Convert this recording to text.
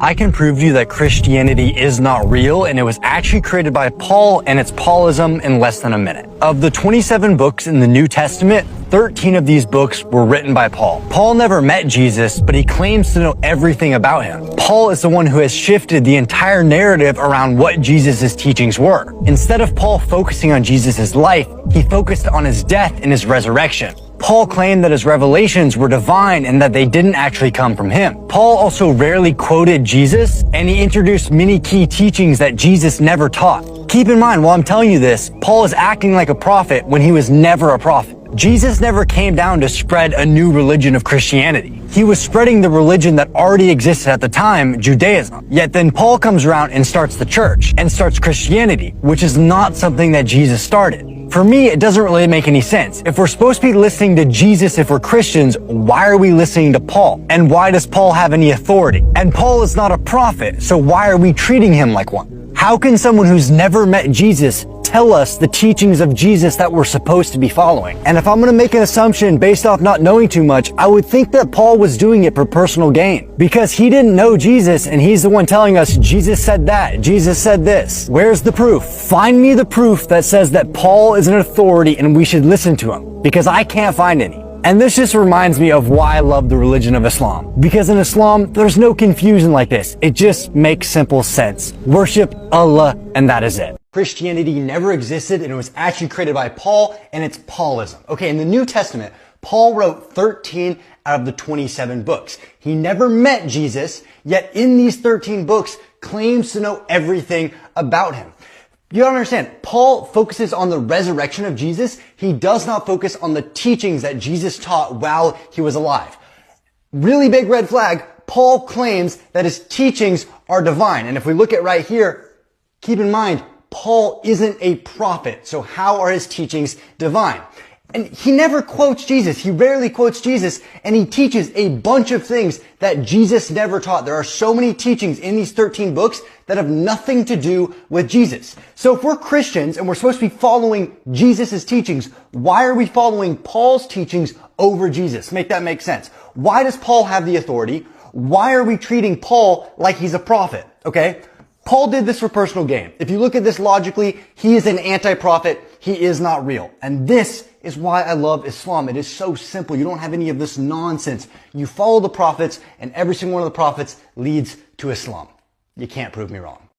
I can prove to you that Christianity is not real, and it was actually created by Paul, and it's Paulism in less than a minute. Of the 27 books in the New Testament, 13 of these books were written by Paul. Paul never met Jesus, but he claims to know everything about him. Paul is the one who has shifted the entire narrative around what Jesus' teachings were. Instead of Paul focusing on Jesus' life, he focused on his death and his resurrection. Paul claimed that his revelations were divine and that they didn't actually come from him. Paul also rarely quoted Jesus, and he introduced many key teachings that Jesus never taught. Keep in mind, while I'm telling you this, Paul is acting like a prophet when he was never a prophet. Jesus never came down to spread a new religion of Christianity. He was spreading the religion that already existed at the time, Judaism. Yet then Paul comes around and starts the church, and starts Christianity, which is not something that Jesus started. For me, it doesn't really make any sense. If we're supposed to be listening to Jesus if we're Christians, why are we listening to Paul? And why does Paul have any authority? And Paul is not a prophet, so why are we treating him like one? How can someone who's never met Jesus tell us the teachings of Jesus that we're supposed to be following? And if I'm going to make an assumption based off not knowing too much, I would think that Paul was doing it for personal gain, because he didn't know Jesus and he's the one telling us Jesus said that, Jesus said this. Where's the proof? Find me the proof that says that Paul is an authority and we should listen to him, because I can't find any. And this just reminds me of why I love the religion of Islam. Because in Islam, there's no confusion like this. It just makes simple sense. Worship Allah, and that is it. Christianity never existed, and it was actually created by Paul, and it's Paulism. Okay, in the New Testament, Paul wrote 13 out of the 27 books. He never met Jesus, yet in these 13 books, claims to know everything about him. You don't understand. Paul focuses on the resurrection of Jesus. He does not focus on the teachings that Jesus taught while he was alive. Really big red flag. Paul claims that his teachings are divine. And if we look at right here, keep in mind, Paul isn't a prophet. So how are his teachings divine? And he never quotes Jesus. He rarely quotes Jesus, and he teaches a bunch of things that Jesus never taught. There are so many teachings in these 13 books that have nothing to do with Jesus. So if we're Christians and we're supposed to be following Jesus' teachings, why are we following Paul's teachings over Jesus? Make that make sense. Why does Paul have the authority? Why are we treating Paul like he's a prophet? Okay? Paul did this for personal gain. If you look at this logically, he is an anti-prophet. He is not real. And this is why I love Islam. It is so simple. You don't have any of this nonsense. You follow the prophets, and every single one of the prophets leads to Islam. You can't prove me wrong.